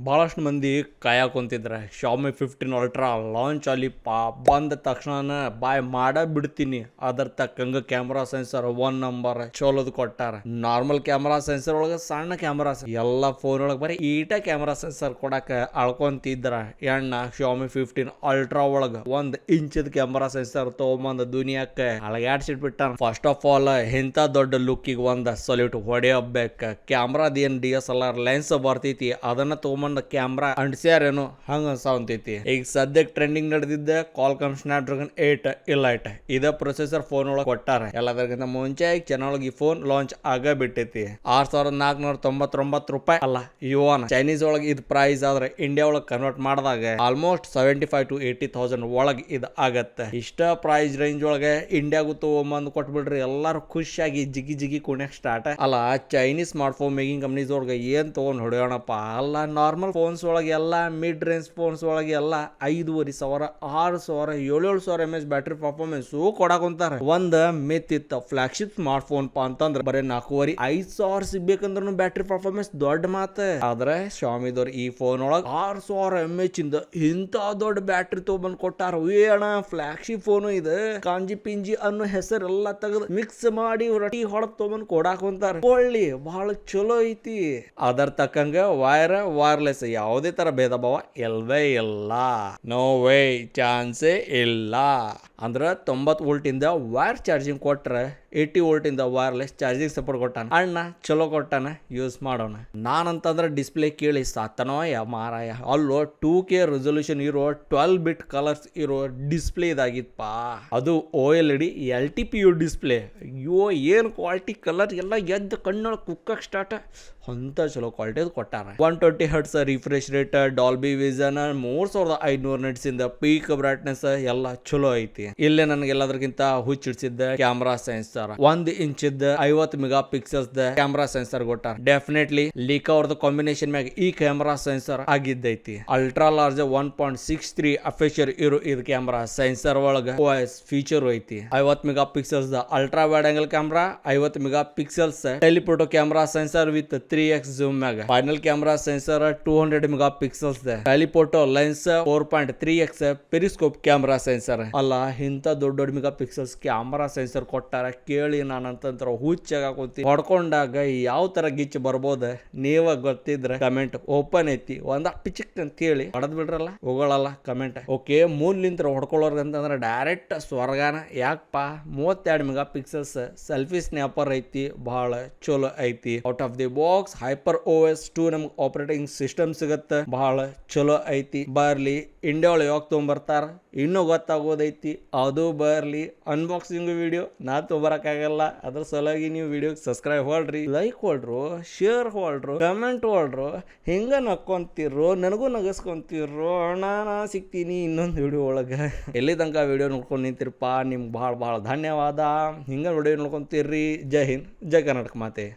ಬಹಳಷ್ಟು ಮಂದಿ ಕಾಯಕೊಂತಿದ್ರ Shami 15 ultra launch ಅಲಿಪ್ಪ ಬಂದ ತಕ್ಷಣ ಬಾಯ್ ಮಾಡ ಬಿಡ್ತೀನಿ. ಅದರ ತಕ್ಕಂಗ ಕ್ಯಾಮ್ರಾ ಸೆನ್ಸರ್ 1 ನಂಬರ್ ಚಲೋದ್ ಕೊಟ್ಟಾರ. ನಾರ್ಮಲ್ ಕ್ಯಾಮ್ರಾ ಸೆನ್ಸರ್ ಒಳಗ ಸಣ್ಣ ಕ್ಯಾಮ್ರಾ ಎಲ್ಲಾ ಫೋನ್ ಒಳಗ ಬರೀ ಈಟ ಕ್ಯಾಮ್ರಾ ಸೆನ್ಸರ್ ಕೊಡಾಕ ಅಳ್ಕೊಂತಿದ್ರ ಎಣ್ಣ ಶಾಮಿ 15 ಅಲ್ಟ್ರಾ ಒಳಗ 1 ಇಂಚದ ಕ್ಯಾಮ್ರಾ ಸೆನ್ಸರ್ ತಗೊಂಬಂದ ದುನಿಯಾಕ್ಕ ಅಳಗಾಡ್ಸಿಟ್ಬಿಟ್ಟಾನ. ಫಸ್ಟ್ ಆಫ್ ಆಲ್ ಇಂತ ದೊಡ್ಡ ಲುಕ್ಕಿಗೆ ಒಂದ್ ಸಲ್ಯೂಟ್ ಹೊಡೆಯಬೇಕ. ಕ್ಯಾಮ್ರಾದ ಏನ್ DSLR ಲೆನ್ಸ್ ಬರ್ತೈತಿ ಅದನ್ನ ತಗೊಂಬಂದ ಕ್ಯಾಮ್ರಾ ಅಂಟಿಸ್ಯಾರೇನು ಹಂಗ ಅನ್ಸಾವಂತೈತಿ. ಈಗ ಸದ್ಯಕ್ಕೆ ಟ್ರೆಂಡಿಂಗ್ ನಡೆದಿದ್ದ Qualcomm Snapdragon 8 Elite ಇದ ಪ್ರೊಸೆಸರ್ ಫೋನ್ ಒಳಗೆ ಕೊಟ್ಟಾರ. ಎಲ್ಲದಕ್ಕಿಂತ ಮುಂಚೆ ಚೆನ್ನಾಗಿ ಫೋನ್ ಲಾಂಚ್ ಆಗ ಬಿಟ್ಟೈತಿ. 6499 ರೂಪಾಯಿ ಅಲ್ಲ ಯುವಾನ್ ಚೈನೀಸ್ ಒಳಗೆ ಇದು ಪ್ರೈಸ್ ಆದ್ರೆ ಇಂಡಿಯಾ ಒಳಗೆ ಕನ್ವರ್ಟ್ ಮಾಡಿದಾಗ ಆಲ್ಮೋಸ್ಟ್ 75,000 to 80,000 ಒಳಗೆ ಇದು ಆಗತ್ತೆ. ಇಷ್ಟ ಪ್ರೈಸ್ ರೇಂಜ್ ಒಳಗೆ ಇಂಡಿಯಾಗೂ ತಗೊಂಬಂದು ಕೊಟ್ಬಿಡ್ರಿ ಎಲ್ಲಾರು ಖುಷಿಯಾಗಿ ಜಿಗಿ ಜಿಗಿ ಕುಣಿಯಕ್ ಸ್ಟಾರ್ಟ್. ಅಲ್ಲ Chinese smart phone making companies ಒಳಗೆ ಏನ್ ತಗೊಂಡ್ ಹೊಡೆಯೋಣಪ್ಪ. ಅಲ್ಲ ನಾರ್ಮಲ್ ಫೋನ್ಸ್ ಒಳಗೆ ಎಲ್ಲ ಮಿಡ್ ರೇಂಜ್ ಫೋನ್ಸ್ ಒಳಗೆ ಎಲ್ಲ 5,500 6,000 7,000 mAh ಬ್ಯಾಟ್ರಿ ಪರ್ಫಾರ್ಮೆನ್ಸ್ ಕೊಡಾಕೊಂತಾರ. ಒಂದ್ ಮಿತ್ ಇತ್ತ ಫ್ಲಾಗ್ಶಿಪ್ ಸ್ಮಾರ್ಟ್ ಫೋನ್ ಅಂತಂದ್ರೆ ಬರೀ 4,500 5,000 ಸಿಗ್ಬೇಕಂದ್ರೂ ಬ್ಯಾಟ್ರಿ ಪರ್ಫಾರ್ಮೆನ್ಸ್ ದೊಡ್ಡ ಮಾತ. ಆದ್ರೆ ಶಾಮಿದವ್ರ ಈ ಫೋನ್ ಒಳಗೆ 6,000 mAh ಇಂದ ಇಂತ ದೊಡ್ಡ ಬ್ಯಾಟ್ರಿ ತಗೊಂಡ್ ಕೊಟ್ಟಾರ. ಅಣ್ಣ ಫ್ಲಾಗ್ಶಿಪ್ ಫೋನು ಇದೆ ಕಾಂಜಿ ಪಿಂಜಿ ಅನ್ನೋ ಹೆಸರೆಲ್ಲ ತೆಗೆದು ಮಿಕ್ಸ್ ಮಾಡಿ ರೊಟ್ಟಿ ಹೊಡೆದ್ ತಗೊಂಡ್ ಕೊಡಾಕೊಂತಾರ. ಒಳ್ಳಿ ಬಹಳ ಚಲೋ ಐತಿ. ಅದರ ತಕ್ಕಂಗ ವೈರ್ಲೆಸ್ ಯಾವುದೇ ತರ ಭೇದ ಭಾವ ಇಲ್ವೇ ಇಲ್ಲ. ನೋ ವೇ ಚಾನ್ಸೇ ಇಲ್ಲ. ಅಂದ್ರ 90 ವೋಲ್ಟ್ ಇಂದ ವೈರ್ ಚಾರ್ಜಿಂಗ್ ಕೊಟ್ರೆ 80 ವೋಲ್ಟ್ ಇಂದ ವೈರ್ಲೆಸ್ ಚಾರ್ಜಿಂಗ್ ಸಪೋರ್ಟ್ ಕೊಟ್ಟಾನ. ಅಣ್ಣ ಚಲೋ ಕೊಟ್ಟಾನ, ಯೂಸ್ ಮಾಡೋಣ. ನಾನಂತಂದ್ರೆ ಡಿಸ್ಪ್ಲೇ ಕೇಳಿ ಸಾತನೋ ಮಾರಾಯ. ಅಲ್ಲೋ 2K ರೆಸೊಲ್ಯೂಷನ್ ಇರೋ 12 ಬಿಟ್ ಕಲರ್ಸ್ ಇರೋ ಡಿಸ್ಪ್ಲೇ ಇದಾಗಿತ್ತಪ್ಪ. ಅದು OLED LTPO ಡಿಸ್ಪ್ಲೇ. ಅಯ್ಯೋ ಏನ್ ಕ್ವಾಲಿಟಿ, ಕಲರ್ ಎಲ್ಲ ಎದ್ದು ಕಣ್ಣೊಳಗೆ ಕುಕ್ಕಕ್ ಸ್ಟಾರ್ಟ್. ಅಂತ ಚಲೋ ಕ್ವಾಲಿಟಿ ಕೊಟ್ಟಾರ. 120 Hz refresh rate, Dolby Vision, 3500 nits ಇಂದ ಪೀಕ್ ಬ್ರೈಟ್ನೆಸ್ ಎಲ್ಲ ಚಲೋ ಐತಿ. ಇಲ್ಲೇ ನನಗೆಲ್ಲದಕ್ಕಿಂತ ಹುಚ್ಚಿಡ್ಸಿದ್ದ ಕ್ಯಾಮ್ರಾ ಸೆನ್ಸರ್ 1 ಇಂಚಿದ 50 ಮೆಗಾ ಪಿಕ್ಸೆಲ್ಸ್ ಕ್ಯಾಮ್ರಾ ಸೆನ್ಸರ್ ಕೊಟ್ಟಾರ. ಡೆಫಿನೆಟ್ಲಿ ಲೀಕ್ ಅವ್ರದ್ದು ಕಾಂಬಿನೇಷನ್ ಮ್ಯಾಗ ಈ ಕ್ಯಾಮ್ರಾ ಸೆನ್ಸರ್ ಆಗಿದ್ದೈತಿ. ಅಲ್ಟ್ರಾ ಲಾರ್ಜ್ 1.63 ಅಫೇಷರ್ ಇರೋ ಇದು ಕ್ಯಾಮ್ರಾ ಸೆನ್ಸರ್ ಒಳಗ OIS ಫೀಚರ್ ಐತಿ. 50 megapixels ultra wide angle camera, 50 megapixels telephoto camera sensor with 3x zoom ಮ್ಯಾಗ. Final camera sensor 200 mega pixels telephoto lens 4.3x periscope camera sensor. ಅಲ್ಲ ಇಂತ ದೊಡ್ಡ mega pixels camera sensor ಕೊಟ್ಟಾರ. ಕೇಳಿ ನಾನಂತರ ಹುಚ್ಚಾಗಿ ಹೊಡ್ಕೊಂಡಾಗ ಯಾವ ತರ ಗಿಚ್ಚ ಬರ್ಬೋದ ನೀವ ಗೊತ್ತಿದ್ರೆ ಕಮೆಂಟ್ ಓಪನ್ ಐತಿ. ಒಂದ ಪಿಚಿಕ್ ಅಂತ ಹೇಳಿ ಹೊಡೆದ್ ಬಿಡ್ರಲ್ಲ, ಹೋಗಳಲ್ಲ ಕಮೆಂಟ್. ಓಕೆ ಮೂಲಿಂತ್ರ ಹೊಡ್ಕೊಳ್ಳೋರ್ಗಂತಂದ್ರೆ ಡೈರೆಕ್ಟ್ ಸ್ವರ್ಗಾನ. ಯಾಕಪ್ಪ 32 ಮೆಗಾ ಪಿಕ್ಸೆಲ್ಸ್ ಸೆಲ್ಫಿ ಸ್ನ್ಯಾಪರ್ ಐತಿ, ಬಹಳ ಚಲೋ ಐತಿ. Out of the box hyper OS 2 ನಮ್ಗೆ ಆಪರೇಟಿಂಗ್ ಸಿಸ್ಟಮ್ ಸಿಗತ್ತೆ, ಬಹಳ ಚಲೋ ಐತಿ. ಬರ್ಲಿ ಇಂಡಿಯಾ ಒಳಗೆ ಯಾವಾಗ ತೊಗೊಂಬರ್ತಾರ ಇನ್ನೂ ಗೊತ್ತಾಗೋದೈತಿ. ಅದು ಬರ್ಲಿ ಅನ್ಬಾಕ್ಸಿಂಗ್ ವಿಡಿಯೋ ನಾ ತೊಗೊಬರಕ್ಕಾಗಲ್ಲ. ಅದ್ರ ಸಲುವಾಗಿ ನೀವು ವಿಡಿಯೋಗೆ ಸಬ್ಸ್ಕ್ರೈಬ್ ಹೊಡ್ರಿ, ಲೈಕ್ ಹೊಡ್ರು, ಶೇರ್ ಹೊಡ್ರು, ಕಮೆಂಟ್ ಹೊಡ್ರು. ಹಿಂಗ ನಕ್ಕೊಂತಿರೋ ನನಗೂ ನಗಸ್ಕೊಂತಿರೋ. ನಾ ಸಿಗ್ತೀನಿ ಇನ್ನೊಂದು ವಿಡಿಯೋ ಒಳಗೆ. ಎಲ್ಲಿ ತನಕ ವಿಡಿಯೋ ನೋಡ್ಕೊಂಡು ನಿಂತಿರಪ್ಪ ನಿಮ್ಗೆ ಭಾಳ ಧನ್ಯವಾದ. ಹಿಂಗ ವಿಡಿಯೋ ನೋಡ್ಕೊಂತೀರ್ರಿ. ಜೈ ಹಿಂದ್, ಜೈ ಕರ್ನಾಟಕ ಮಾತೆ.